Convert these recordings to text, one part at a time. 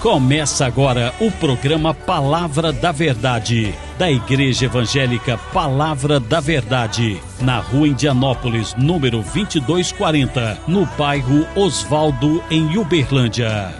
Começa agora o programa Palavra da Verdade, da Igreja Evangélica Palavra da Verdade, na Rua Indianópolis, número 2240, no bairro Osvaldo, em Uberlândia.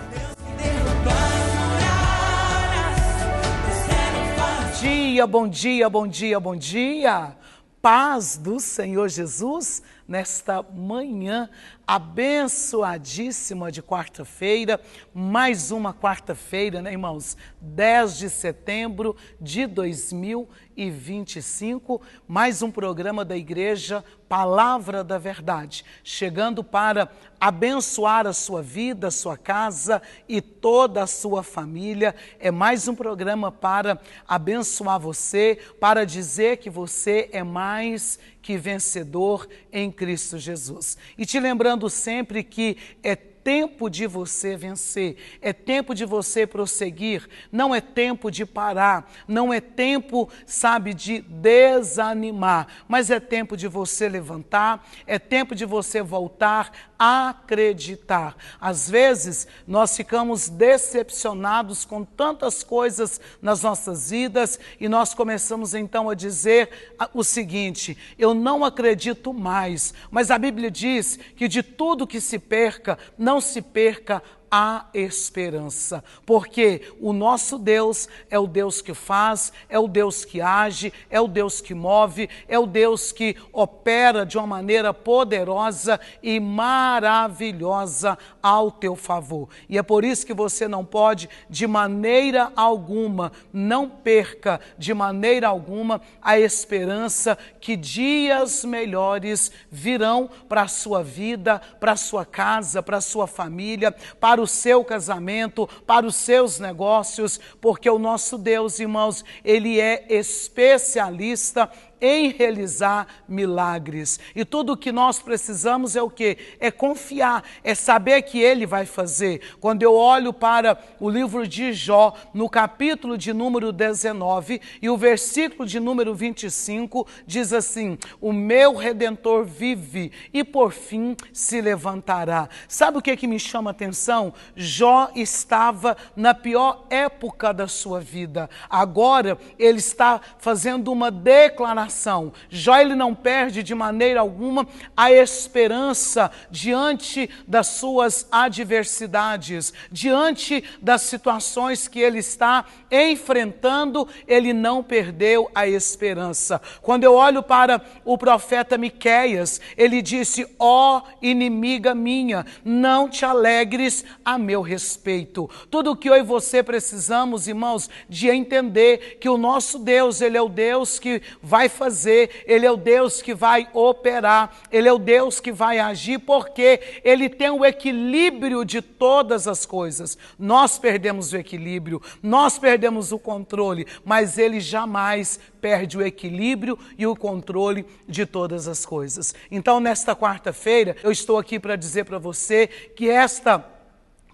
Bom dia, bom dia, bom dia. Paz do Senhor Jesus nesta manhã abençoadíssima de quarta-feira, mais uma quarta-feira, né, irmãos? 10 de setembro de 2025, mais um programa da Igreja Palavra da Verdade, chegando para abençoar a sua vida, a sua casa e toda a sua família. É mais um programa para abençoar você, para dizer que você é mais que vencedor em Cristo Jesus. E te lembrando sempre que é tempo de você vencer, é tempo de você prosseguir, não é tempo de parar, não é tempo, sabe, de desanimar, mas é tempo de você levantar, é tempo de você voltar a acreditar. Às vezes, nós ficamos decepcionados com tantas coisas nas nossas vidas e nós começamos então a dizer o seguinte: eu não acredito mais, mas a Bíblia diz que de tudo que se perca, não se perca a esperança, porque o nosso Deus é o Deus que faz, é o Deus que age, é o Deus que move, é o Deus que opera de uma maneira poderosa e maravilhosa ao teu favor. E é por isso que você não pode, de maneira alguma, não perca de maneira alguma a esperança que dias melhores virão para a sua vida, para a sua casa, para a sua família, para o seu casamento, para os seus negócios, porque o nosso Deus, irmãos, Ele é especialista em realizar milagres. E tudo o que nós precisamos é o quê? É confiar, é saber que Ele vai fazer. Quando eu olho para o livro de Jó, no capítulo de número 19, e o versículo de número 25, diz assim: o meu Redentor vive e por fim se levantará. Sabe o que me chama a atenção? Jó estava na pior época da sua vida. Agora ele está fazendo uma declaração. Jó, ele não perde de maneira alguma a esperança diante das suas adversidades, diante das situações que ele está enfrentando, ele não perdeu a esperança. Quando eu olho para o profeta Miqueias, ele disse: ó inimiga minha, não te alegres a meu respeito. Tudo o que eu e você precisamos, irmãos, de entender que o nosso Deus, Ele é o Deus que vai fazer, Ele é o Deus que vai operar, Ele é o Deus que vai agir, porque Ele tem o equilíbrio de todas as coisas. Nós perdemos o equilíbrio, nós perdemos o controle, mas Ele jamais perde o equilíbrio e o controle de todas as coisas. Então, nesta quarta-feira, eu estou aqui para dizer para você que esta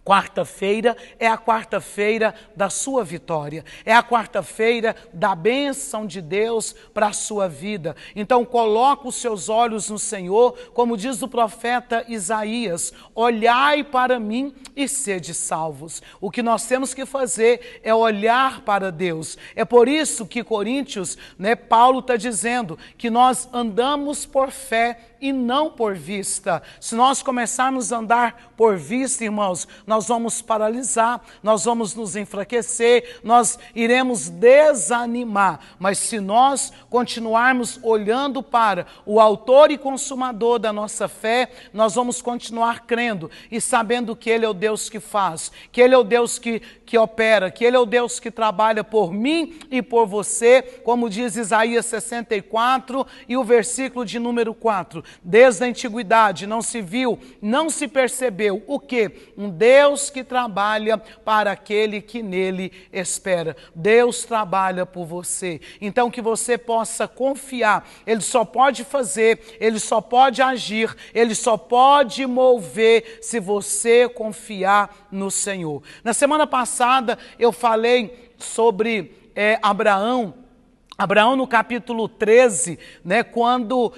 quarta-feira é a quarta-feira da sua vitória, é a quarta-feira da bênção de Deus para a sua vida. Então coloque os seus olhos no Senhor, como diz o profeta Isaías: olhai para mim e sede salvos. O que nós temos que fazer é olhar para Deus. É por isso que Coríntios, Paulo está dizendo que nós andamos por fé e não por vista. Se nós começarmos a andar por vista, irmãos, nós vamos paralisar, nós vamos nos enfraquecer, nós iremos desanimar. Mas se nós continuarmos olhando para o autor e consumador da nossa fé, nós vamos continuar crendo e sabendo que Ele é o Deus que faz, que Ele é o Deus que opera, que Ele é o Deus que trabalha por mim e por você, como diz Isaías 64 e o versículo de número 4. Desde a antiguidade não se viu, não se percebeu o quê? Um Deus que trabalha para aquele que nele espera. Deus trabalha por você. Então que você possa confiar. Ele só pode fazer, Ele só pode agir, Ele só pode mover se você confiar no Senhor. Na semana passada eu falei sobre Abraão, Abraão, no capítulo 13, né, quando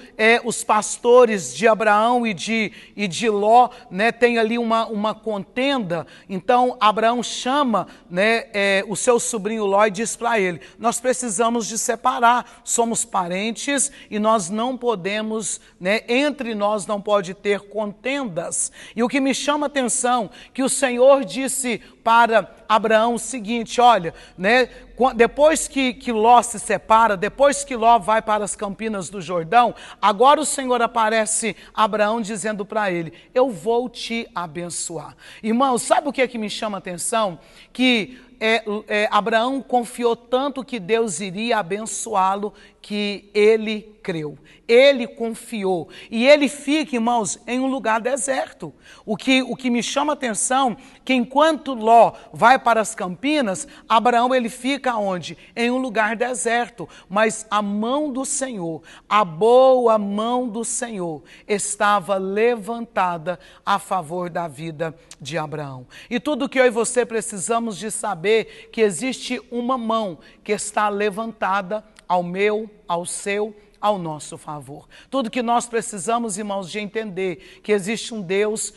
os pastores de Abraão e de Ló, né, tem ali uma contenda, então Abraão chama, né, o seu sobrinho Ló e diz para ele: nós precisamos de separar, somos parentes e nós não podemos, né, entre nós não pode ter contendas. E o que me chama a atenção, que o Senhor disse para Abraão o seguinte: olha, né, depois que Ló se separa, depois que Ló vai para as campinas do Jordão, agora o Senhor aparece a Abraão dizendo para ele: eu vou te abençoar. Irmãos, sabe o que é que me chama a atenção? Que Abraão confiou tanto que Deus iria abençoá-lo, que ele creu, ele confiou, e ele fica, irmãos, em um lugar deserto. O que me chama a atenção, que enquanto Ló vai para as campinas, Abraão ele fica onde? Em um lugar deserto, mas a mão do Senhor, a boa mão do Senhor, estava levantada a favor da vida de Abraão. E tudo que eu e você precisamos de saber, que existe uma mão que está levantada ao meu, ao seu, ao nosso favor. Tudo que nós precisamos, irmãos, de entender que existe um Deus,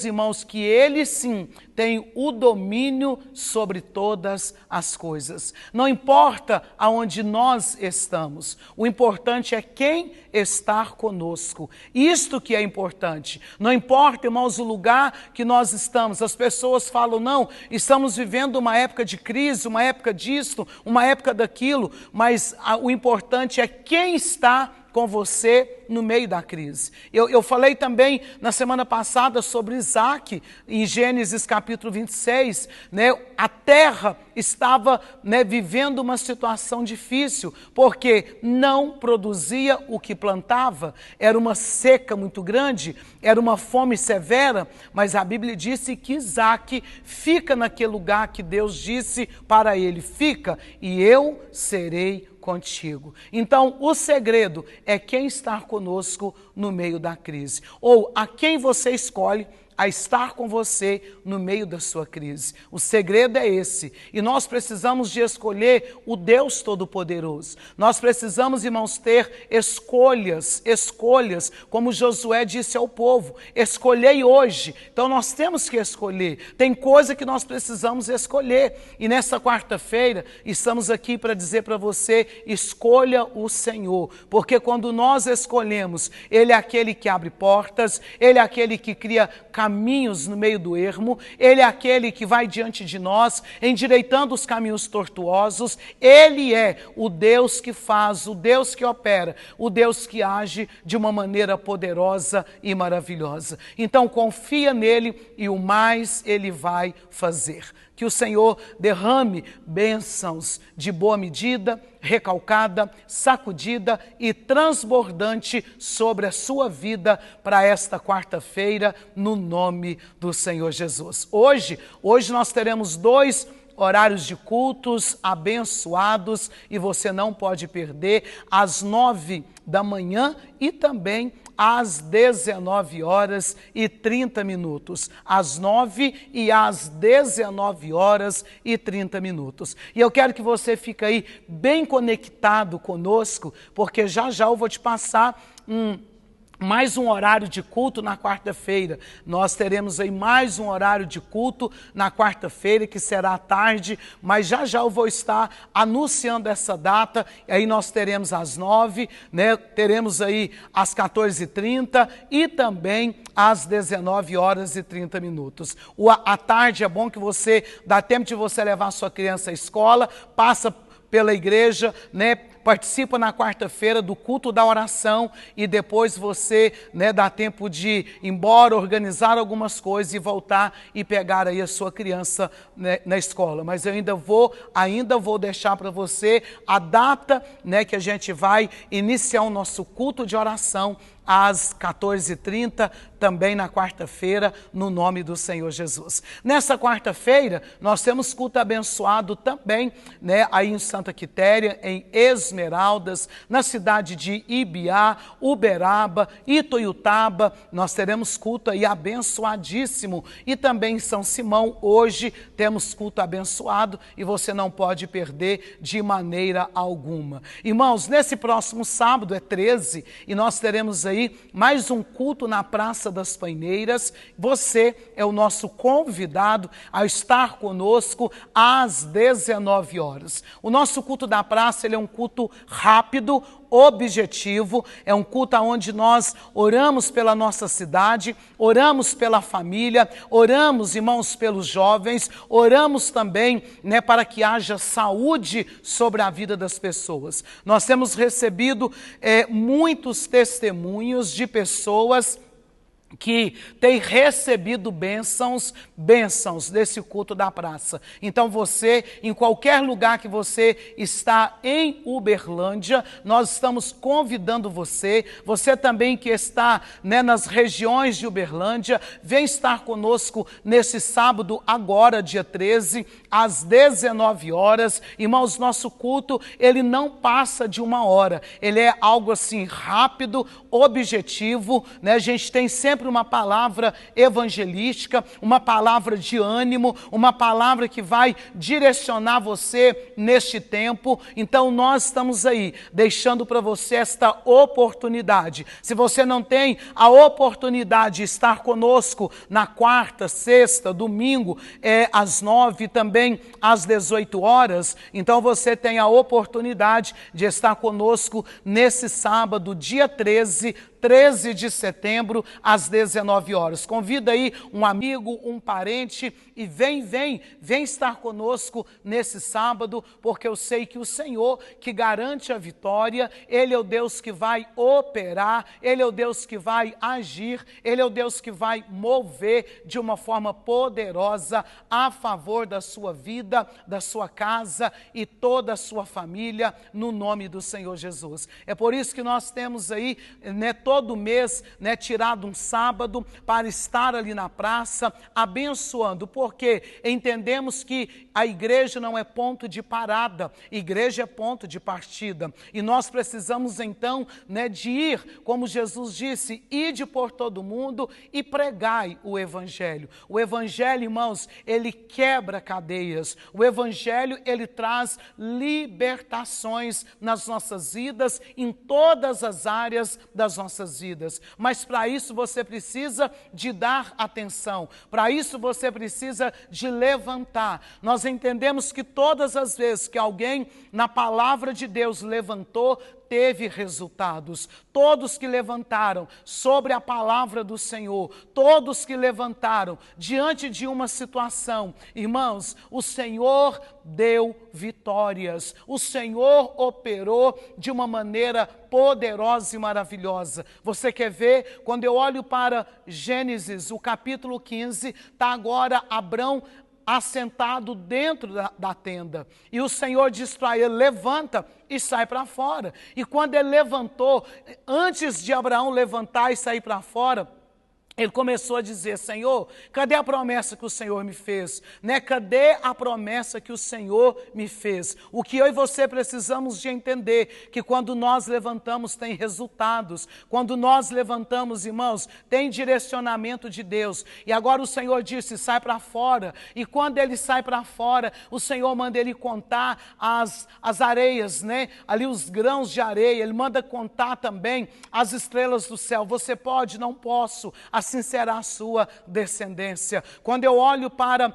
irmãos, que Ele sim tem o domínio sobre todas as coisas. Não importa aonde nós estamos, o importante é quem está conosco. Isto que é importante. Não importa, irmãos, o lugar que nós estamos. As pessoas falam: não, estamos vivendo uma época de crise, uma época disto, uma época daquilo, mas o importante é quem está com você no meio da crise. Eu falei também na semana passada sobre Isaac, em Gênesis capítulo 26, né? A terra estava, né, vivendo uma situação difícil, porque não produzia o que plantava, era uma seca muito grande, era uma fome severa, mas a Bíblia disse que Isaac fica naquele lugar que Deus disse para ele: fica e eu serei contigo. Então, o segredo é quem está conosco no meio da crise, ou a quem você escolhe a estar com você no meio da sua crise. O segredo é esse. E nós precisamos de escolher o Deus Todo-Poderoso. Nós precisamos, irmãos, ter escolhas, como Josué disse ao povo: escolhei hoje. Então nós temos que escolher. Tem coisa que nós precisamos escolher. E nessa quarta-feira estamos aqui para dizer para você: escolha o Senhor. Porque quando nós escolhemos, Ele é aquele que abre portas, Ele é aquele que cria caminhos no meio do ermo, Ele é aquele que vai diante de nós, endireitando os caminhos tortuosos. Ele é o Deus que faz, o Deus que opera, o Deus que age de uma maneira poderosa e maravilhosa. Então confia nele e o mais Ele vai fazer. Que o Senhor derrame bênçãos de boa medida, recalcada, sacudida e transbordante sobre a sua vida para esta quarta-feira, no nome do Senhor Jesus. Hoje nós teremos 2 horários de cultos abençoados e você não pode perder, às 9 da manhã e também às 19h30, às 9 e às 19h30. E eu quero que você fique aí bem conectado conosco, porque já eu vou te passar mais um horário de culto na quarta-feira. Nós teremos aí mais um horário de culto na quarta-feira, que será à tarde, mas já eu vou estar anunciando essa data. Aí nós teremos às 9, né? Teremos aí às 14h30 e também às 19h30. À tarde é bom que você dá tempo de você levar a sua criança à escola, passa pela igreja, né? Participa na quarta-feira do culto da oração e depois você, né, dá tempo de ir embora, organizar algumas coisas e voltar e pegar aí a sua criança, né, na escola. Mas eu ainda vou deixar para você a data, né, que a gente vai iniciar o nosso culto de oração às 14h30, também na quarta-feira, no nome do Senhor Jesus. Nessa quarta-feira, nós temos culto abençoado também, né, aí em Santa Quitéria, em Esmeraldas, na cidade de Ibiá, Uberaba, Itoiutaba, nós teremos culto aí abençoadíssimo. E também em São Simão, hoje, temos culto abençoado e você não pode perder de maneira alguma. Irmãos, nesse próximo sábado, é 13, e nós teremos aí mais um culto na Praça das Paineiras. Você é o nosso convidado a estar conosco às 19 horas. O nosso culto da praça, ele é um culto rápido, objetivo, é um culto onde nós oramos pela nossa cidade, oramos pela família, oramos, irmãos, pelos jovens, oramos também, né, para que haja saúde sobre a vida das pessoas. Nós temos recebido muitos testemunhos de pessoas que tem recebido bênçãos desse culto da praça. Então você, em qualquer lugar que você está em Uberlândia, nós estamos convidando você também que está, né, nas regiões de Uberlândia, vem estar conosco nesse sábado, agora, dia 13, às 19 horas. Irmãos, nosso culto, ele não passa de 1 hora, ele é algo assim rápido, objetivo, né? A gente tem sempre uma palavra evangelística, uma palavra de ânimo, uma palavra que vai direcionar você neste tempo. Então nós estamos aí deixando para você esta oportunidade. Se você não tem a oportunidade de estar conosco na quarta, sexta, domingo, às 9 e também às 18 horas, então você tem a oportunidade de estar conosco nesse sábado, dia 13 de setembro, às 19 horas. Convida aí um amigo, um parente e vem estar conosco nesse sábado, porque eu sei que o Senhor que garante a vitória, Ele é o Deus que vai operar, Ele é o Deus que vai agir, Ele é o Deus que vai mover de uma forma poderosa a favor da sua vida, da sua casa e toda a sua família, no nome do Senhor Jesus. É por isso que nós temos aí, né, todo mês, né, tirado um sábado para estar ali na praça, abençoando, porque entendemos que a igreja não é ponto de parada, igreja é ponto de partida, e nós precisamos então, né, de ir, como Jesus disse, ide por todo mundo e pregai o evangelho. O evangelho, irmãos, ele quebra cadeias, o evangelho, ele traz libertações nas nossas vidas, em todas as áreas das nossas vidas. Mas para isso você precisa de dar atenção, para isso você precisa de levantar. Nós entendemos que todas as vezes que alguém na palavra de Deus levantou, teve resultados. Todos que levantaram sobre a palavra do Senhor, todos que levantaram diante de uma situação, irmãos, o Senhor deu vitórias, o Senhor operou de uma maneira poderosa e maravilhosa. Você quer ver? Quando eu olho para Gênesis, o capítulo 15, está agora Abrão assentado dentro da tenda, e o Senhor diz para ele: levanta e sai para fora. E quando ele levantou, antes de Abraão levantar e sair para fora, ele começou a dizer: Senhor, cadê a promessa que o Senhor me fez? Né? Cadê a promessa que o Senhor me fez? O que eu e você precisamos de entender, que quando nós levantamos tem resultados, quando nós levantamos, irmãos, tem direcionamento de Deus. E agora o Senhor disse: sai para fora. E quando ele sai para fora, o Senhor manda ele contar as areias, né? Ali os grãos de areia, ele manda contar também as estrelas do céu. Você pode? Não posso. Assim será a sua descendência. Quando eu olho para 1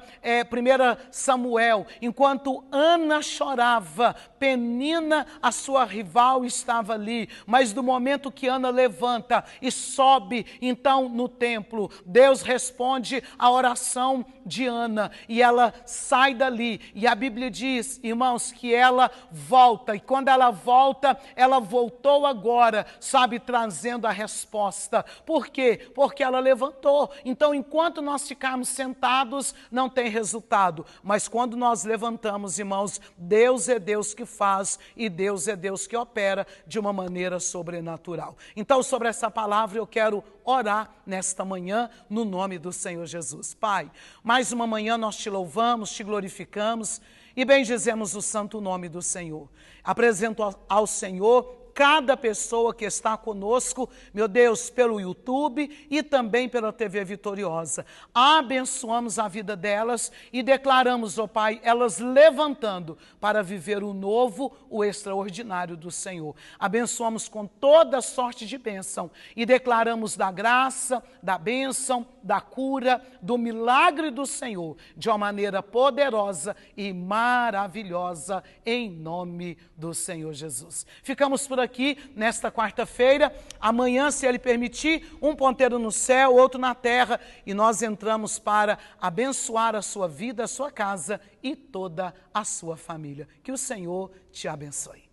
Samuel, enquanto Ana chorava, Penina, a sua rival, estava ali. Mas do momento que Ana levanta e sobe, então, no templo, Deus responde a oração de Ana, e ela sai dali, e a Bíblia diz, irmãos, que ela volta, e quando ela volta, ela voltou agora, sabe, trazendo a resposta. Por quê? Porque ela ela levantou. Então, enquanto nós ficarmos sentados, não tem resultado. Mas quando nós levantamos, irmãos, Deus é Deus que faz e Deus é Deus que opera de uma maneira sobrenatural. Então, sobre essa palavra, eu quero orar nesta manhã, no nome do Senhor Jesus. Pai, mais uma manhã nós te louvamos, te glorificamos e bendizemos o santo nome do Senhor. Apresento ao Senhor cada pessoa que está conosco, meu Deus, pelo YouTube e também pela TV Vitoriosa. Abençoamos a vida delas e declaramos, ó Pai, elas levantando para viver o novo, o extraordinário do Senhor. Abençoamos com toda sorte de bênção e declaramos da graça, da bênção, da cura, do milagre do Senhor, de uma maneira poderosa e maravilhosa, em nome do Senhor Jesus. Ficamos por aqui nesta quarta-feira. Amanhã, se Ele permitir, um ponteiro no céu, outro na terra, e nós entramos para abençoar a sua vida, a sua casa e toda a sua família. Que o Senhor te abençoe.